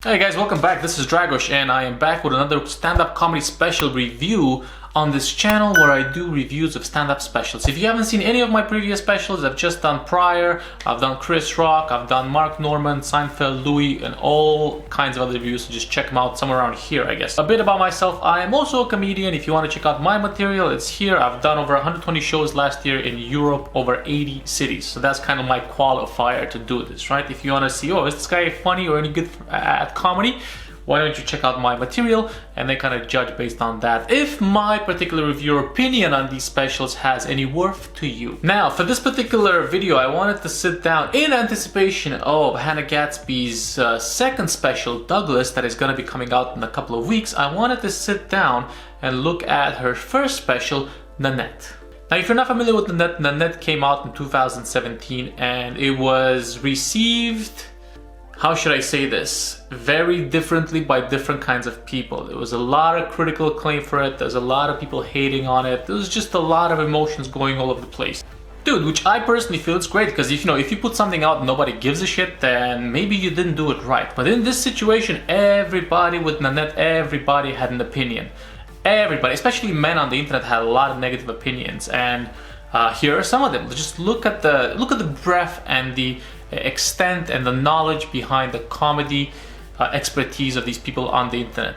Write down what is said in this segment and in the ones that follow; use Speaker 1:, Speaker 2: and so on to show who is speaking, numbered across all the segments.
Speaker 1: Hey guys, welcome back. This is Dragos and I am back with another stand-up comedy special review on this channel where I do reviews of stand-up specials. If you haven't seen any of my previous specials, I've just done Pryor, I've done Chris Rock, I've done Marc, Norman, Seinfeld, Louis, and all kinds of other reviews, so just check them out somewhere around here, I guess. A bit about myself, I am also a comedian. If you want to check out my material, it's here. I've done over 120 shows last year in Europe, over 80 cities. So that's kind of my qualifier to do this, right? If you want to see, oh, is this guy funny or any good at comedy? Why don't you check out my material and then kind of judge based on that if my particular review or opinion on these specials has any worth to you. Now, for this particular video, I wanted to sit down in anticipation of Hannah Gadsby's second special, Douglas, that is going to be coming out in a couple of weeks. I wanted to sit down and look at her first special, Nanette. Now, if you're not familiar with Nanette, Nanette came out in 2017 and it was received, how should I say this, very differently by different kinds of people. There was a lot of critical acclaim for it, there's a lot of people hating on it, there was just a lot of emotions going all over the place. Dude, which I personally feel it's great, because if you put something out and nobody gives a shit, then maybe you didn't do it right. But in this situation, everybody with Nanette, everybody had an opinion. Everybody, especially men on the internet, had a lot of negative opinions, and here are some of them. Just look at the breadth and the extent and the knowledge behind the comedy expertise of these people on the internet.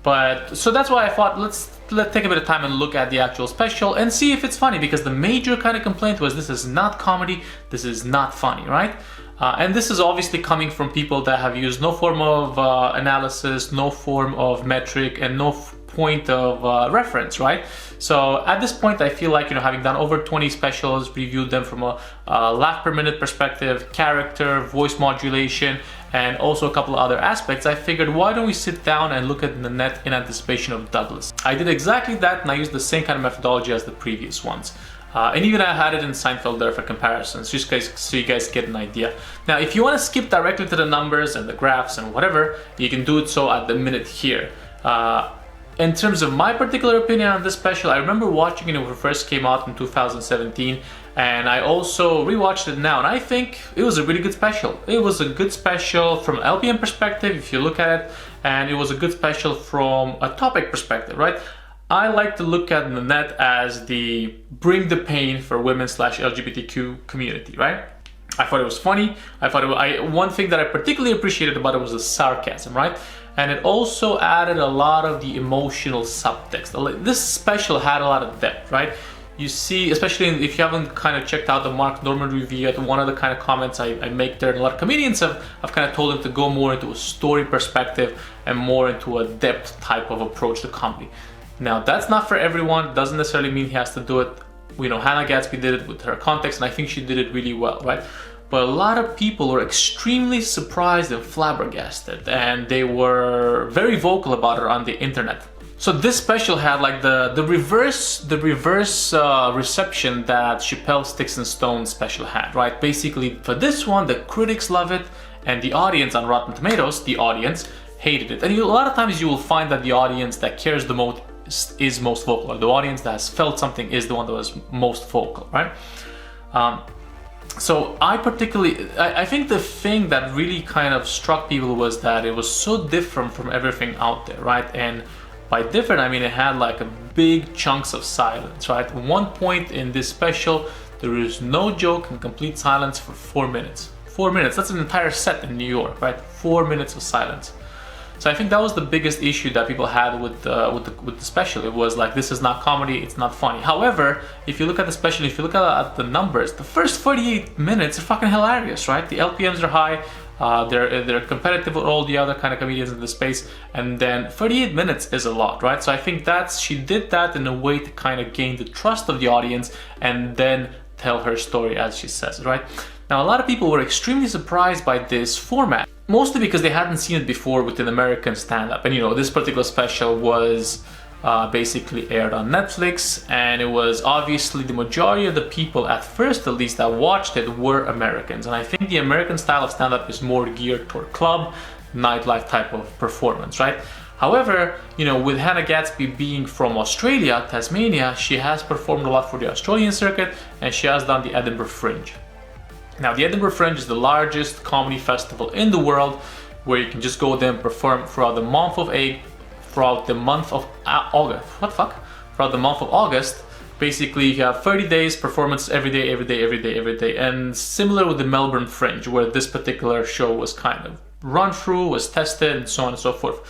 Speaker 1: But so that's why I thought let's take a bit of time and look at the actual special and see if it's funny, because the major kind of complaint was this is not comedy, this is not funny, right? And this is obviously coming from people that have used no form of analysis, no form of metric, and no point of reference, right? So at this point, I feel like, having done over 20 specials, reviewed them from a laugh per minute perspective, character, voice modulation, and also a couple of other aspects, I figured, why don't we sit down and look at Nanette in anticipation of Douglas? I did exactly that, and I used the same kind of methodology as the previous ones. And even I had it in Seinfeld there for comparisons, just so you guys get an idea. Now, if you want to skip directly to the numbers and the graphs and whatever, you can do it so at the minute here. In terms of my particular opinion on this special, I remember watching it when it first came out in 2017, and I also rewatched it now, and I think it was a really good special. It was a good special from an LPM perspective, if you look at it, and it was a good special from a topic perspective, right? I like to look at Nanette as the bring the pain for women/LGBTQ community, right? I thought it was funny. One thing that I particularly appreciated about it was the sarcasm, right? And it also added a lot of the emotional subtext. This special had a lot of depth, right? You see, especially if you haven't kind of checked out the Marc Norman review yet, one of the kind of comments I make there, and a lot of comedians I've kind of told them to go more into a story perspective and more into a depth type of approach to comedy. Now, that's not for everyone. Doesn't necessarily mean he has to do it. Hannah Gadsby did it with her context, and I think she did it really well, right? But a lot of people were extremely surprised and flabbergasted, and they were very vocal about her on the internet. So this special had like the reverse reception that Chappelle's Sticks and Stones special had, right? Basically, for this one, the critics love it, and the audience on Rotten Tomatoes, the audience, hated it. And a lot of times you will find that the audience that cares the most is most vocal, or the audience that has felt something is the one that was most vocal, right? So I think the thing that really kind of struck people was that it was so different from everything out there, right? And by different, I mean it had like a big chunks of silence, right? At one point in this special, there is no joke and complete silence for 4 minutes. 4 minutes, that's an entire set in New York, right? 4 minutes of silence. So I think that was the biggest issue that people had with the special. It was like, this is not comedy, it's not funny. However, if you look at the special, if you look at the numbers, the first 48 minutes are fucking hilarious, right? The LPMs are high, they're competitive with all the other kind of comedians in the space, and then 38 minutes is a lot, right? So I think she did that in a way to kind of gain the trust of the audience and then tell her story as she says, right? Now, a lot of people were extremely surprised by this format, mostly because they hadn't seen it before within American stand-up. And this particular special was basically aired on Netflix, and it was obviously the majority of the people, at first at least, that watched it were Americans. And I think the American style of stand-up is more geared toward club, nightlife type of performance, right? However, with Hannah Gadsby being from Australia, Tasmania, she has performed a lot for the Australian circuit, and she has done the Edinburgh Fringe. Now, the Edinburgh Fringe is the largest comedy festival in the world, where you can just go there and perform throughout the month of August. What the fuck? Throughout the month of August. Basically, you have 30 days performance every day, every day, every day, every day. And similar with the Melbourne Fringe, where this particular show was kind of run through, was tested, and so on and so forth.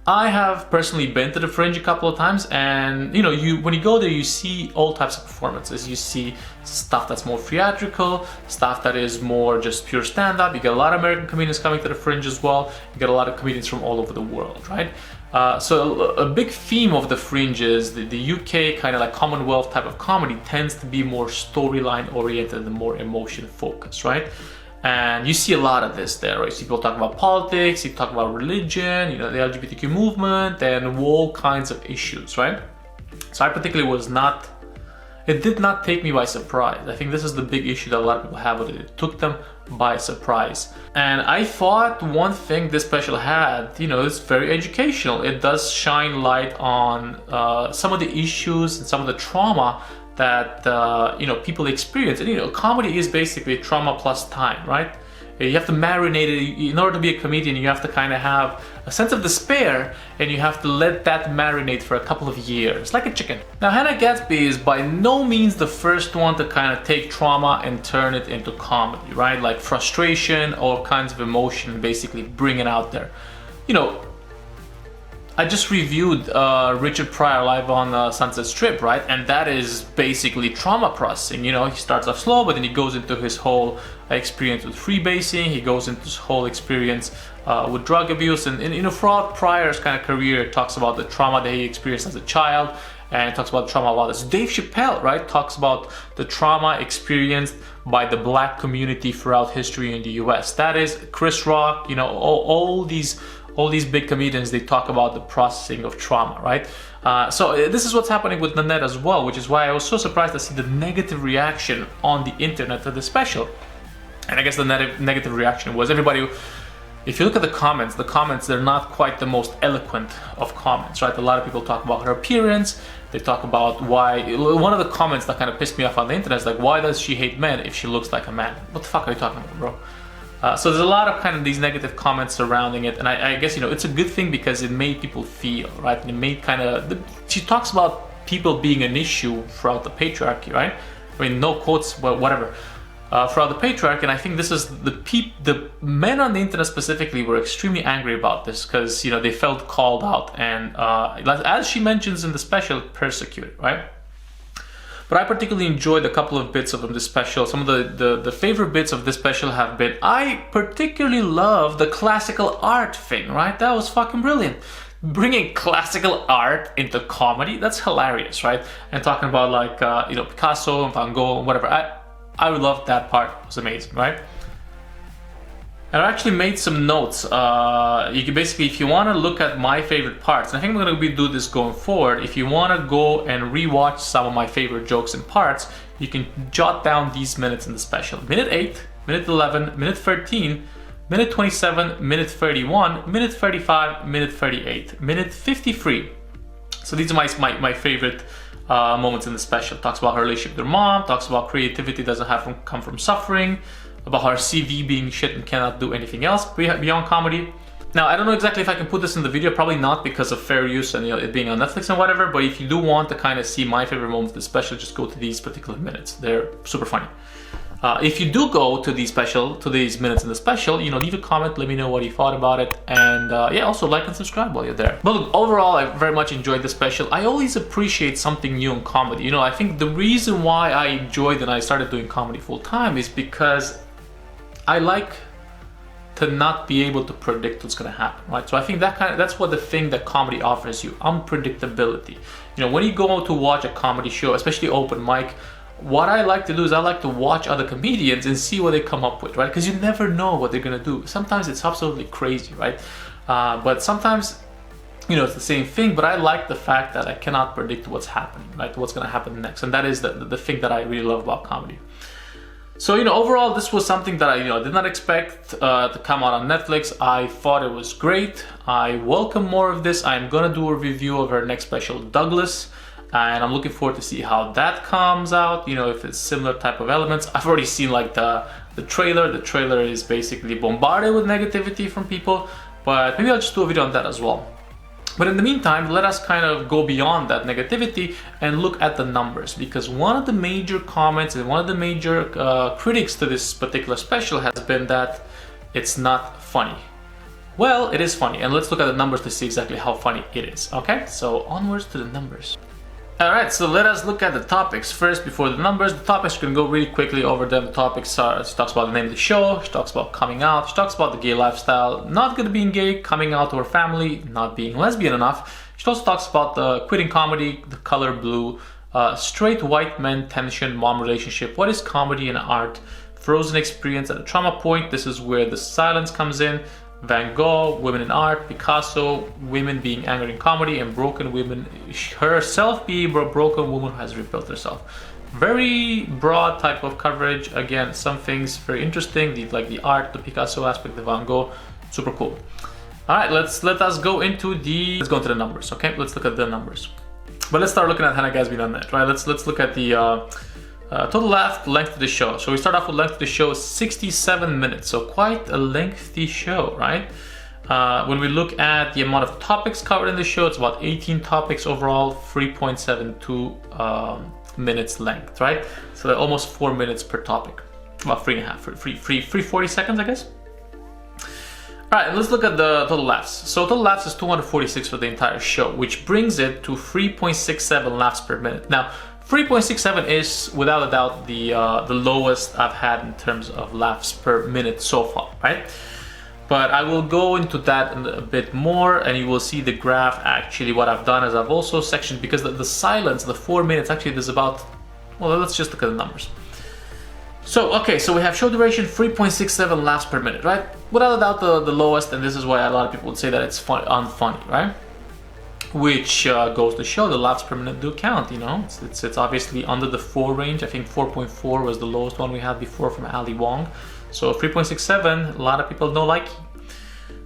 Speaker 1: I have personally been to the Fringe a couple of times, and you know, when you go there, you see all types of performances. You see stuff that's more theatrical, stuff that is more just pure stand-up. You get a lot of American comedians coming to the Fringe as well. You get a lot of comedians from all over the world, right? So a big theme of the Fringe is the UK kind of like Commonwealth type of comedy tends to be more storyline oriented and more emotion focused, right? And you see a lot of this there, right? You see people talk about politics, you talk about religion, you know, the LGBTQ movement, and all kinds of issues, right? So I particularly it did not take me by surprise. I think this is the big issue that a lot of people have with it. It took them by surprise. And I thought one thing this special had, you know, it's very educational. It does shine light on some of the issues and some of the trauma that you know, people experience. And you know, comedy is basically trauma plus time, right? You have to marinate it. In order to be a comedian, you have to kind of have a sense of despair, and you have to let that marinate for a couple of years, like a chicken. Now, Hannah Gadsby is by no means the first one to kind of take trauma and turn it into comedy, right? Like frustration, all kinds of emotion, basically bring it out there. You know, I just reviewed Richard Pryor live on Sunset Strip, right? And that is basically trauma processing. You know, he starts off slow, but then he goes into his whole experience with freebasing. He goes into his whole experience with drug abuse. And you know, throughout Pryor's kind of career, it talks about the trauma that he experienced as a child, and it talks about the trauma of others. Dave Chappelle, right, talks about the trauma experienced by the black community throughout history in the US. That is Chris Rock, you know, all these big comedians, they talk about the processing of trauma, right? So this is what's happening with Nanette as well, which is why I was so surprised to see the negative reaction on the internet to the special. And I guess the negative reaction was everybody, if you look at the comments, they're not quite the most eloquent of comments, right? A lot of people talk about her appearance. They talk about why, one of the comments that kind of pissed me off on the internet is like, why does she hate men if she looks like a man? What the fuck are you talking about, bro? So there's a lot of kind of these negative comments surrounding it, and I guess, you know, it's a good thing because it made people feel, right? And it made kind of, she talks about people being an issue throughout the patriarchy, right? I mean, no quotes, but whatever. Throughout the patriarchy, and I think this is the men on the internet specifically were extremely angry about this because, you know, they felt called out and, as she mentions in the special, persecuted, right? But I particularly enjoyed a couple of bits of the special. Some of the favorite bits of this special have been, I particularly love the classical art thing, right? That was fucking brilliant. Bringing classical art into comedy, that's hilarious, right? And talking about like, you know, Picasso and Van Gogh and whatever. I would love that part. It was amazing, right? And I actually made some notes. You can basically, if you want to look at my favorite parts, and I think I'm going to do this going forward, if you want to go and rewatch some of my favorite jokes and parts, you can jot down these minutes in the special. Minute 8, minute 11, minute 13, minute 27, minute 31, minute 35, minute 38, minute 53. So these are my favorite moments in the special. Talks about her relationship with her mom, talks about creativity doesn't have to come from suffering, about her CV being shit and cannot do anything else beyond comedy. Now, I don't know exactly if I can put this in the video, probably not because of fair use and, you know, it being on Netflix and whatever, but if you do want to kind of see my favorite moments of the special, just go to these particular minutes. They're super funny. If you do go to these minutes in the special, you know, leave a comment, let me know what you thought about it, and yeah, also like and subscribe while you're there. But look, overall, I very much enjoyed the special. I always appreciate something new in comedy. You know, I think the reason why I enjoyed and I started doing comedy full time is because I like to not be able to predict what's going to happen, right? So I think that's what the thing that comedy offers you, unpredictability. You know, when you go to watch a comedy show, especially open mic, what I like to do is I like to watch other comedians and see what they come up with, right? Because you never know what they're going to do. Sometimes it's absolutely crazy, right? But sometimes, you know, it's the same thing, but I like the fact that I cannot predict what's happening, right? What's going to happen next. And that is the thing that I really love about comedy. So, you know, overall, this was something that I, you know, did not expect to come out on Netflix. I thought it was great. I welcome more of this. I'm gonna do a review of her next special, Douglas, and I'm looking forward to see how that comes out. You know, if it's similar type of elements. I've already seen like the trailer. The trailer is basically bombarded with negativity from people. but maybe I'll just do a video on that as well. But in the meantime, let us kind of go beyond that negativity and look at the numbers, because one of the major comments and one of the major critics to this particular special has been that it's not funny. Well, it is funny, and let's look at the numbers to see exactly how funny it is. Okay, so onwards to the numbers. Alright, so let us look at the topics first before the numbers. The topics, we can go really quickly over them. The topics are, she talks about the name of the show, she talks about coming out, she talks about the gay lifestyle, not good at being gay, coming out to her family, not being lesbian enough. She also talks about the quitting comedy, the color blue, straight white men tension, mom relationship, what is comedy and art, frozen experience at a trauma point, this is where the silence comes in, Van Gogh, women in art, Picasso, women being angry in comedy, and broken women, herself being a broken woman who has rebuilt herself. Very broad type of coverage. Again, some things very interesting, like the art, the Picasso aspect, the Van Gogh, super cool. All right, let us go into the numbers. Okay, let's look at the numbers. But let's start looking at Hannah Gadsby on that, right? Let's look at the total length of the show. So we start off with length of the show, 67 minutes. So quite a lengthy show, right? When we look at the amount of topics covered in the show, it's about 18 topics overall, 3.72 minutes length, right? So almost 4 minutes per topic, about 3.40 seconds, I guess. All right, let's look at the total laughs. So total laughs is 246 for the entire show, which brings it to 3.67 laughs per minute. Now, 3.67 is without a doubt the lowest I've had in terms of laughs per minute so far, right? But I will go into that a bit more, and you will see the graph. Actually, what I've done is I've also sectioned, because the silence, the 4 minutes, actually there's about, well, let's just look at the numbers. So, okay, so we have show duration 3.67 laughs per minute, right? Without a doubt the lowest, and this is why a lot of people would say that it's unfunny, right? Which goes to show the laughs per minute do count, you know. It's obviously under the 4 range. I think 4.4 was the lowest one we had before from Ali Wong. So 3.67, a lot of people don't like.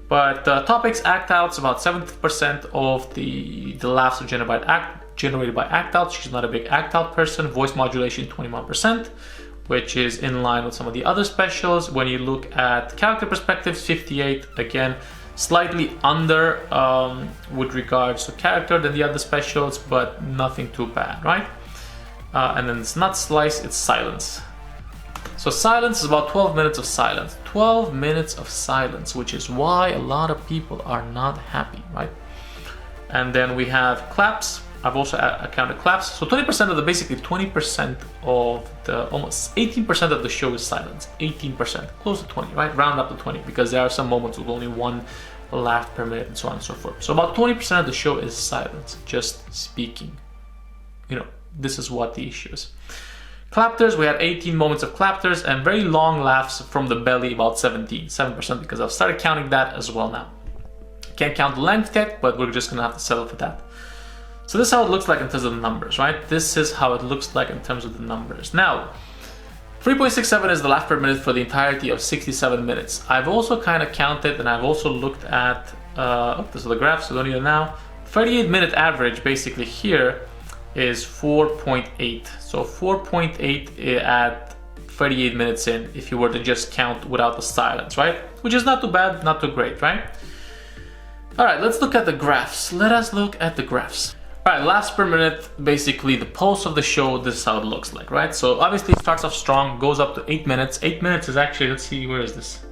Speaker 1: But topics, act outs, about 70% of the laughs are generated by act outs. She's not a big act out person. Voice modulation, 21%, which is in line with some of the other specials. When you look at character perspectives, 58, again, slightly under with regards to character than the other specials, but nothing too bad, right? And then it's not slice, it's silence. So silence is about 12 minutes of silence. 12 minutes of silence, which is why a lot of people are not happy, right? And then we have claps. I've also counted claps. So 20% of the, basically 20% of the, almost 18% of the show is silence. 18%, close to 20, right? Round up to 20, because there are some moments with only one laugh per minute and so on and so forth. So about 20% of the show is silence, just speaking. You know, this is what the issue is. Clapters, we had 18 moments of clapters, and very long laughs from the belly, about 7%, because I've started counting that as well now. Can't count the length yet, but we're just gonna have to settle for that. So this is how it looks like in terms of the numbers, right? This is how it looks like in terms of the numbers. Now, 3.67 is the laugh per minute for the entirety of 67 minutes. I've also kind of counted, and I've also looked at, this is the graph, so don't need it now. 38-minute average basically here is 4.8. So 4.8 at 38 minutes in, if you were to just count without the silence, right? Which is not too bad, not too great, right? All right, let's look at the graphs. Let us look at the graphs. All right, laughs per minute, basically the pulse of the show, this is how it looks like, right? So obviously it starts off strong, goes up to 8 minutes. 8 minutes is actually, let's see, where is this?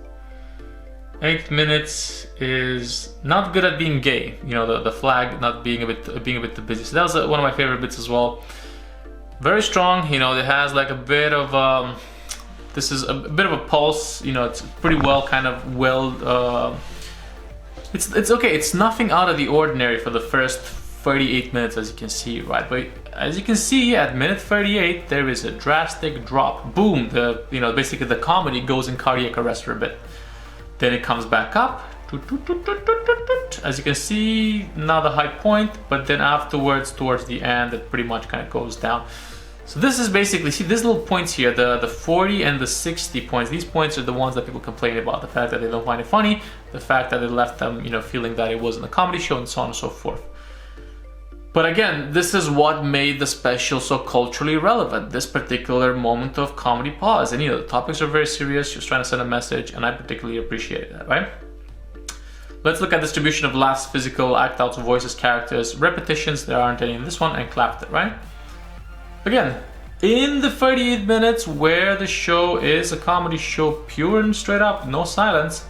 Speaker 1: 8 minutes is not good at being gay. You know, the flag not being a bit too busy. So that was one of my favorite bits as well. Very strong, you know, it has like a bit of, this is a bit of a pulse, you know, it's pretty well, kind of well, it's okay, it's nothing out of the ordinary for the first 38 minutes, as you can see, right? But as you can see, at minute 38, there is a drastic drop. Boom, basically the comedy goes in cardiac arrest for a bit. Then it comes back up. As you can see, now the high point, but then afterwards, towards the end, it pretty much kind of goes down. So this is basically, see these little points here, the 40 and the 60 points. These points are the ones that people complain about, the fact that they don't find it funny, the fact that it left them, you know, feeling that it wasn't a comedy show, and so on and so forth. But again, this is what made the special so culturally relevant, this particular moment of comedy pause. And you know, the topics are very serious, she was trying to send a message, and I particularly appreciated that, right? Let's look at distribution of laughs, physical, act outs, voices, characters, repetitions. There aren't any in this one, and clapped it, right? Again, in the 38 minutes where the show is a comedy show, pure and straight up, no silence,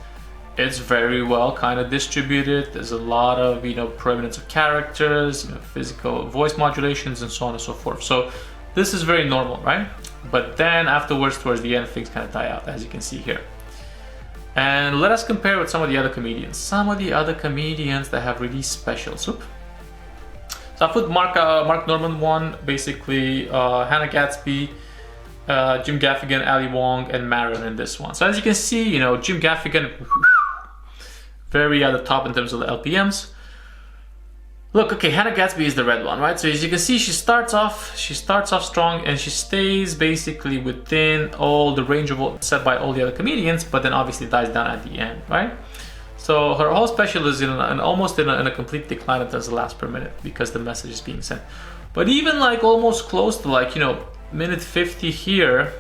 Speaker 1: it's very well kind of distributed. There's a lot of, you know, prominence of characters, you know, physical voice modulations, and so on and so forth. So this is very normal, right? But then afterwards, towards the end, things kind of die out, as you can see here. And let us compare with some of the other comedians. Some of the other comedians that have released specials. So I put Mark Norman one, basically Hannah Gadsby, Jim Gaffigan, Ali Wong, and Marron in this one. So as you can see, you know, Jim Gaffigan, very at the top in terms of the LPMs. Look, okay, Hannah Gadsby is the red one, right? So as you can see, she starts off strong, and she stays basically within all the range of what set by all the other comedians, but then obviously dies down at the end, right? So her whole special is almost in a complete decline in terms of laughs per minute because the message is being sent. But even like almost close to like, you know, minute 50 here,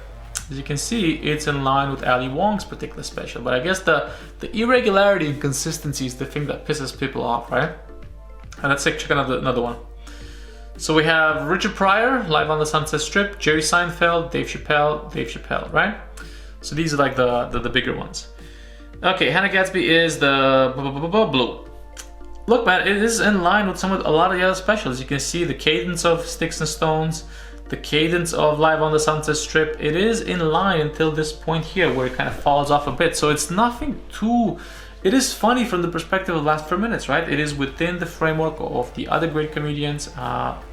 Speaker 1: as you can see, it's in line with Ali Wong's particular special. But I guess the irregularity and consistency is the thing that pisses people off, right? And let's check another one. So we have Richard Pryor, live on the Sunset Strip, Jerry Seinfeld, Dave Chappelle, right? So these are like the bigger ones. Okay, Hannah Gadsby is the blue. Look, man, it is in line with a lot of the other specials. You can see the cadence of Sticks and Stones, the cadence of Live on the Sunset Strip. It is in line until this point here where it kind of falls off a bit. So it's nothing too... It is funny from the perspective of last 4 minutes, right? It is within the framework of the other great comedians,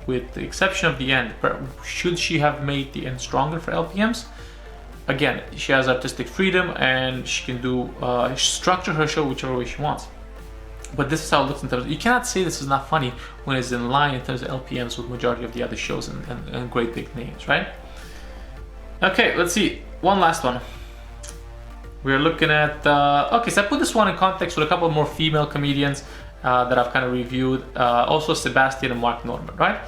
Speaker 1: with the exception of the end. But should she have made the end stronger for LPMs? Again, she has artistic freedom and she can do structure her show whichever way she wants. But this is how it looks in terms of, you cannot say this is not funny when it's in line in terms of LPMs with majority of the other shows and great big names, right? Okay, let's see. One last one. We're looking at, okay, so I put this one in context with a couple more female comedians that I've kind of reviewed. Also Sebastian and Mark Norman, right?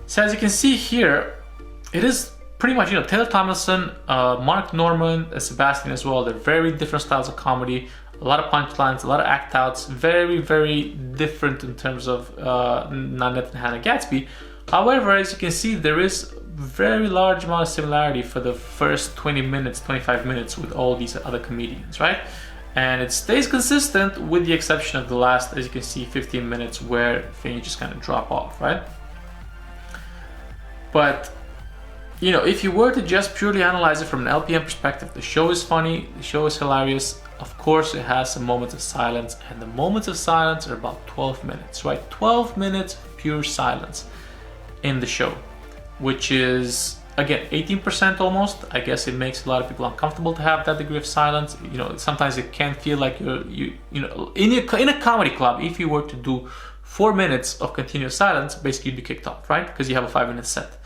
Speaker 1: So as you can see here, it is pretty much, you know, Taylor Tomlinson, Mark Norman, and Sebastian as well. They're very different styles of comedy. A lot of punchlines, a lot of act outs. Very, very different in terms of Nanette and Hannah Gadsby. However, as you can see, there is very large amount of similarity for the first 20 minutes, 25 minutes with all these other comedians, right? And it stays consistent with the exception of the last, as you can see, 15 minutes where things just kind of drop off, right? But, you know, if you were to just purely analyze it from an LPM perspective, the show is funny, the show is hilarious. Of course, it has some moments of silence, and the moments of silence are about 12 minutes, right? 12 minutes of pure silence in the show, which is, again, 18% almost. I guess it makes a lot of people uncomfortable to have that degree of silence. You know, sometimes it can feel like you know, in a comedy club, if you were to do 4 minutes of continuous silence, basically you'd be kicked off, right? Because you have a 5-minute set.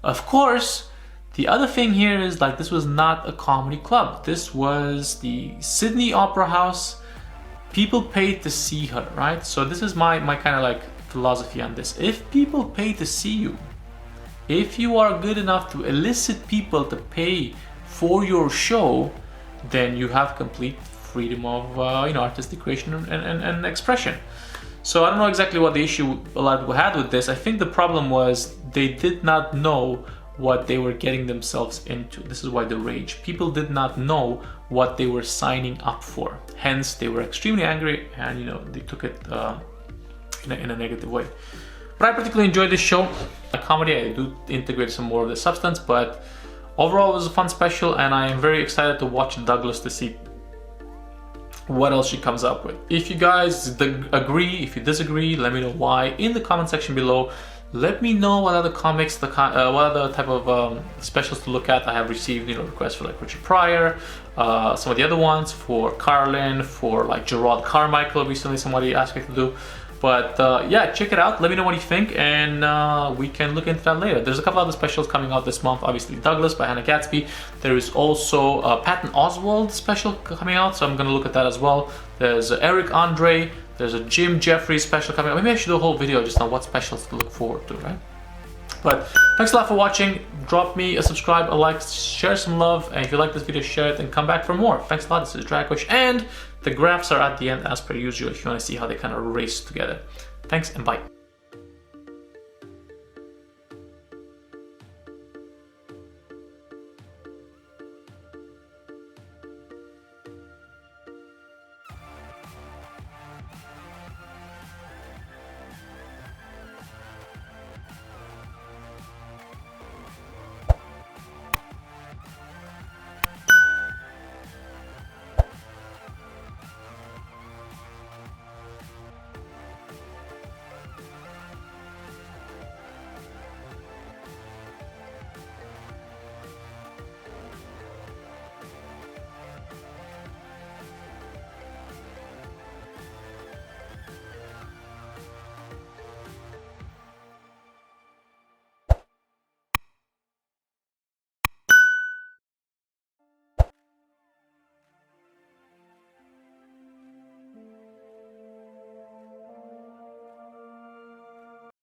Speaker 1: Of course, the other thing here is like this was not a comedy club. This was the Sydney Opera House. People paid to see her, right? So this is my kind of like philosophy on this. If people pay to see you, if you are good enough to elicit people to pay for your show, then you have complete freedom of you know, artistic creation and expression. So I don't know exactly what the issue a lot of people had with this. I think the problem was they did not know what they were getting themselves into. This is why the rage. People did not know what they were signing up for. Hence, they were extremely angry, and you know, they took it in a negative way. But I particularly enjoyed this show. A comedy, I do integrate some more of the substance, but overall it was a fun special, and I am very excited to watch Douglas to see what else she comes up with. If you guys agree, if you disagree, let me know why in the comment section below. Let me know what other comics, what other type of specials to look at. I have received, you know, requests for like Richard Pryor, some of the other ones for Carlin, for like Gerard Carmichael. Recently, somebody asked me to do. But yeah, check it out. Let me know what you think, and we can look into that later. There's a couple other specials coming out this month. Obviously, Douglas by Hannah Gadsby. There is also a Patton Oswalt special coming out, so I'm gonna look at that as well. There's Eric Andre. There's a Jim Jeffries special coming out. Maybe I should do a whole video just on what specials to look forward to, right? But thanks a lot for watching. Drop me a subscribe, a like, share some love, and if you like this video, share it and come back for more. Thanks a lot. This is Dragosh, and the graphs are at the end as per usual if you want to see how they kind of race together. Thanks and bye.